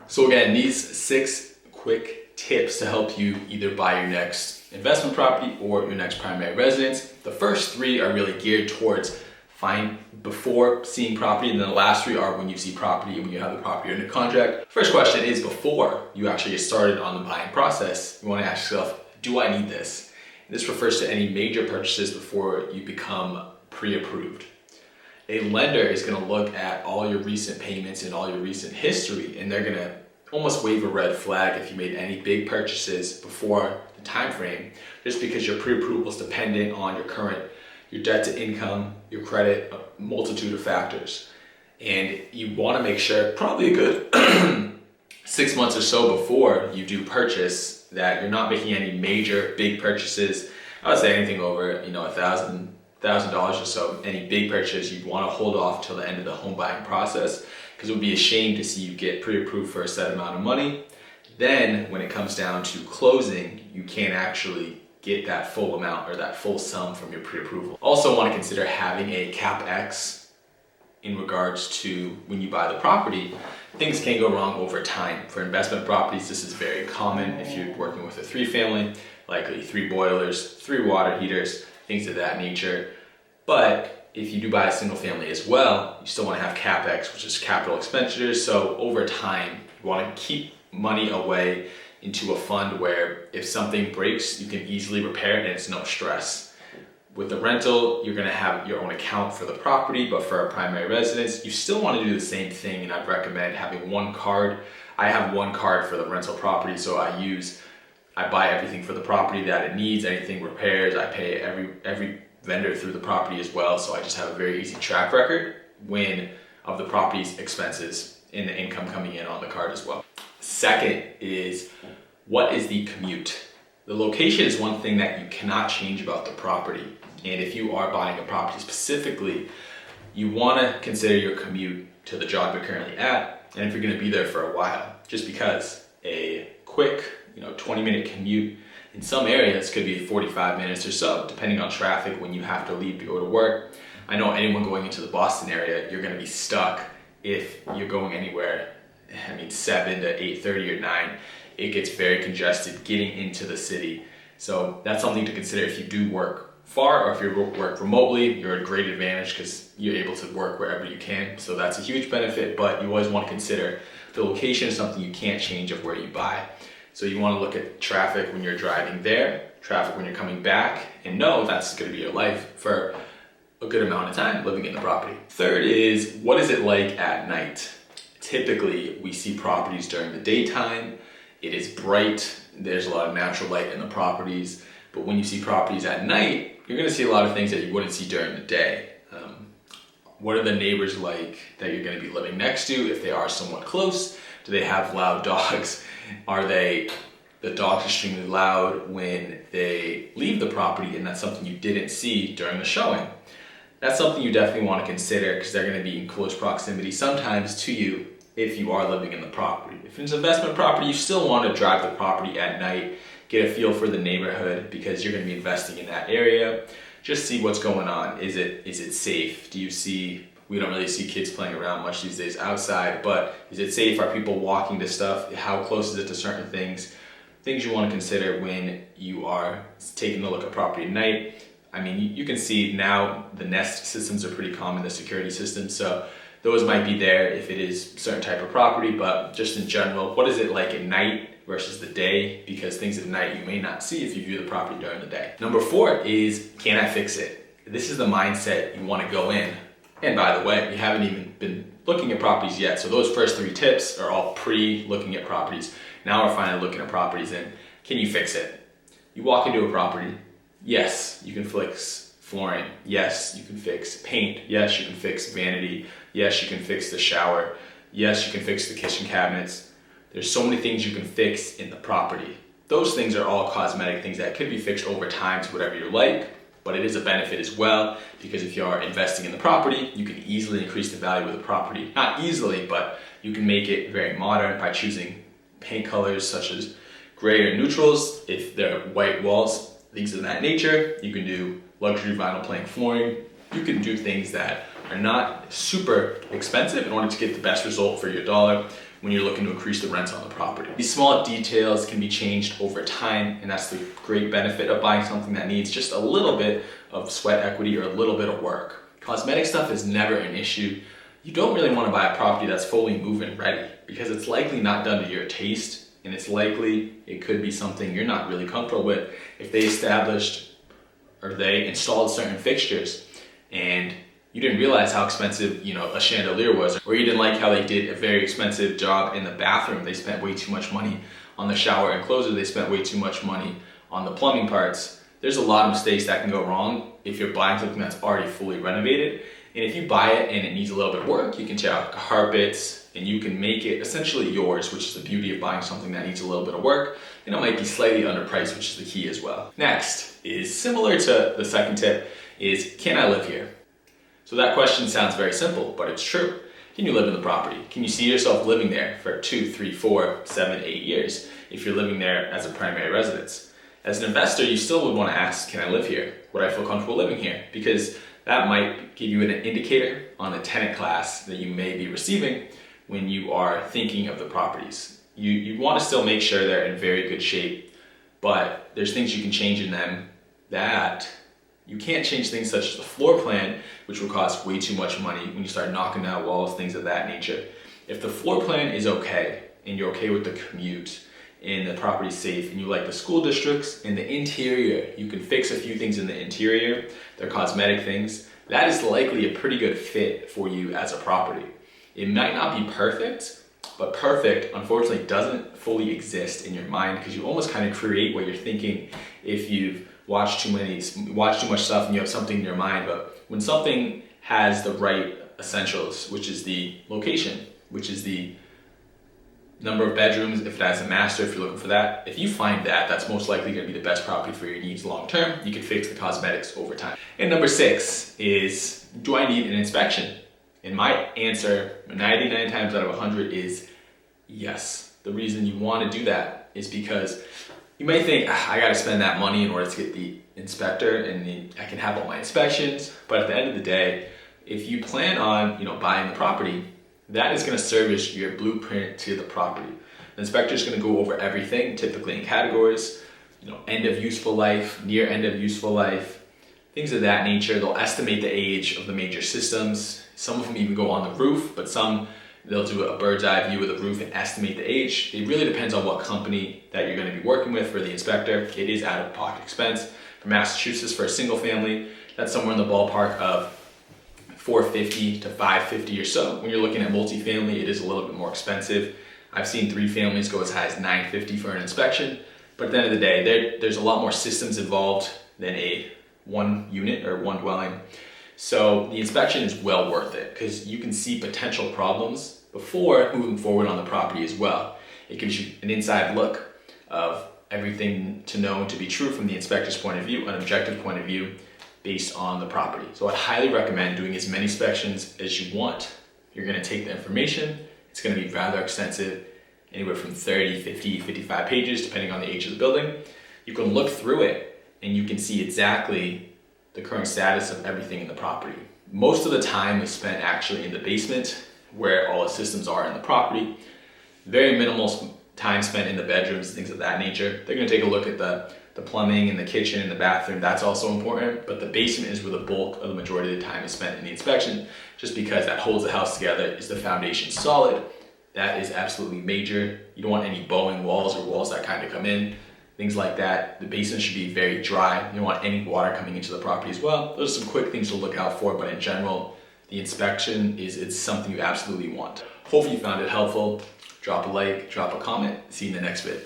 So again, these 6 quick tips to help you either buy your next investment property or your next primary residence. The first 3 are really geared towards before seeing property, and then the last 3 are when you see property, when you have the property under contract. First question is, before you actually get started on the buying process, you want to ask yourself, do I need this? And this refers to any major purchases before you become pre-approved. A lender is going to look at all your recent payments and all your recent history, and they're going to almost wave a red flag if you made any big purchases before the time frame, just because your pre-approval is dependent on your debt to income, your credit, a multitude of factors. And you want to make sure, probably a good 6 months or so before you do purchase, that you're not making any major big purchases. I would say anything over $1,000 or so. Any big purchase, you'd want to hold off till the end of the home buying process, because it would be a shame to see you get pre-approved for a set amount of money. Then when it comes down to closing, you can't actually get that full amount or that full sum from your pre-approval. Also want to consider having a CapEx in regards to when you buy the property. Things can go wrong over time. For investment properties, this is very common. If you're working with a 3-family, likely 3 boilers, 3 water heaters, things of that nature. But if you do buy a single family as well, you still want to have CapEx, which is capital expenditures. So over time, you want to keep money away into a fund where if something breaks, you can easily repair it and it's no stress. With the rental, you're going to have your own account for the property, but for a primary residence, you still want to do the same thing, and I'd recommend having one card. I have one card for the rental property, so I buy everything for the property that it needs, anything repairs, I pay every vendor through the property as well, so I just have a very easy track record of the property's expenses and the income coming in on the card as well. Second is, what is the commute? The location is one thing that you cannot change about the property. And if you are buying a property specifically, you want to consider your commute to the job you're currently at, and if you're going to be there for a while. Just because a quick 20-minute commute in some areas could be 45 minutes or so, depending on traffic when you have to leave to go to work. I know anyone going into the Boston area, you're going to be stuck if you're going anywhere, 7 to 8:30 or 9. It gets very congested getting into the city. So that's something to consider if you do work far, or if you work remotely, you're at a great advantage because you're able to work wherever you can. So that's a huge benefit, but you always want to consider the location is something you can't change of where you buy. So you want to look at traffic when you're driving there, traffic when you're coming back, and know that's going to be your life for a good amount of time living in the property. Third is, what is it like at night? Typically, we see properties during the daytime. It is bright, there's a lot of natural light in the properties, but when you see properties at night, you're going to see a lot of things that you wouldn't see during the day. What are the neighbors like that you're going to be living next to, if they are somewhat close? Do they have loud dogs? Are the dogs extremely loud when they leave the property, and that's something you didn't see during the showing? That's something you definitely want to consider, because they're going to be in close proximity sometimes to you if you are living in the property. If it's an investment property, you still want to drive the property at night, get a feel for the neighborhood, because you're going to be investing in that area. Just see what's going on. Is it safe? We don't really see kids playing around much these days outside, but is it safe? Are people walking to stuff? How close is it to certain things? Things you want to consider when you are taking a look at property at night. You can see now the Nest systems are pretty common, the security systems, so those might be there if it is a certain type of property, but just in general, what is it like at night versus the day? Because things at night you may not see if you view the property during the day. Number 4 is, can I fix it? This is the mindset you want to go in. And by the way, you haven't even been looking at properties yet, so those first 3 tips are all pre-looking at properties. Now we're finally looking at properties, and can you fix it? You walk into a property, yes, you can fix flooring. Yes, you can fix paint. Yes, you can fix vanity. Yes, you can fix the shower. Yes, you can fix the kitchen cabinets. There's so many things you can fix in the property. Those things are all cosmetic things that could be fixed over time to whatever you like, but it is a benefit as well, because if you are investing in the property, you can easily increase the value of the property. Not easily, but you can make it very modern by choosing paint colors such as gray or neutrals. If they're white walls, things of that nature. You can do luxury vinyl plank flooring. You can do things that are not super expensive in order to get the best result for your dollar. when you're looking to increase the rents on the property. These small details can be changed over time, and that's the great benefit of buying something that needs just a little bit of sweat equity or a little bit of work. Cosmetic stuff is never an issue. You don't really want to buy a property that's fully move-in ready because it's likely not done to your taste, and it's likely it could be something you're not really comfortable with if they installed certain fixtures and you didn't realize how expensive, a chandelier was, or you didn't like how they did a very expensive job in the bathroom. They spent way too much money on the shower enclosure. They spent way too much money on the plumbing parts. There's a lot of mistakes that can go wrong if you're buying something that's already fully renovated. And if you buy it and it needs a little bit of work, you can tear out carpets and you can make it essentially yours, which is the beauty of buying something that needs a little bit of work. And it might be slightly underpriced, which is the key as well. Next is similar to the second tip is, can I live here? So that question sounds very simple, but it's true. Can you live in the property? Can you see yourself living there for 2, 3, 4, 7, 8 years if you're living there as a primary residence? As an investor, you still would want to ask, can I live here? Would I feel comfortable living here? Because that might give you an indicator on the tenant class that you may be receiving when you are thinking of the properties. You want to still make sure they're in very good shape, but there's things you can change in them that you can't change, things such as the floor plan, which will cost way too much money when you start knocking down walls, things of that nature. If the floor plan is okay and you're okay with the commute and the property's safe and you like the school districts and the interior, you can fix a few things in the interior, they're cosmetic things, that is likely a pretty good fit for you as a property. It might not be perfect, but perfect unfortunately doesn't fully exist in your mind because you almost kind of create what you're thinking if you've watched too much stuff and you have something in your mind. But when something has the right essentials, which is the location, which is the number of bedrooms, if it has a master, if you're looking for that, if you find that, that's most likely going to be the best property for your needs long term. You can fix the cosmetics over time. And number 6 is, do I need an inspection? And my answer 99 times out of 100 is yes. The reason you want to do that is because you may think, I got to spend that money in order to get the inspector and I can have all my inspections. But at the end of the day, if you plan on buying the property, that is going to serve as your blueprint to the property. The inspector is going to go over everything, typically in categories, end of useful life, near end of useful life, things of that nature. They'll estimate the age of the major systems. Some of them even go on the roof, but some they'll do a bird's eye view of the roof and estimate the age. It really depends on what company that you're going to be working with for the inspector. It is out of pocket expense. For Massachusetts, for a single family, that's somewhere in the ballpark of $450 to $550 or so. When you're looking at multifamily, it is a little bit more expensive. I've seen 3 families go as high as $950 for an inspection. But at the end of the day, there's a lot more systems involved than a one unit or one dwelling. So the inspection is well worth it because you can see potential problems before moving forward on the property as well. It gives you an inside look of everything to know to be true from the inspector's point of view, an objective point of view based on the property. So I'd highly recommend doing as many inspections as you want. You're going to take the information. It's going to be rather extensive, anywhere from 30, 50, 55 pages, depending on the age of the building. You can look through it and you can see exactly the current status of everything in the property. Most of the time is spent actually in the basement where all the systems are in the property. Very minimal time spent in the bedrooms, things of that nature. They're going to take a look at the plumbing and the kitchen and the bathroom. That's also important, but the basement is where the bulk of the majority of the time is spent in the inspection, just because that holds the house together. Is the foundation solid? That is absolutely major. You don't want any bowing walls or walls that kind of come in, things like that. The basement should be very dry. You don't want any water coming into the property as well. Those are some quick things to look out for, but in general, the inspection it's something you absolutely want. Hopefully you found it helpful. Drop a like, drop a comment. See you in the next vid.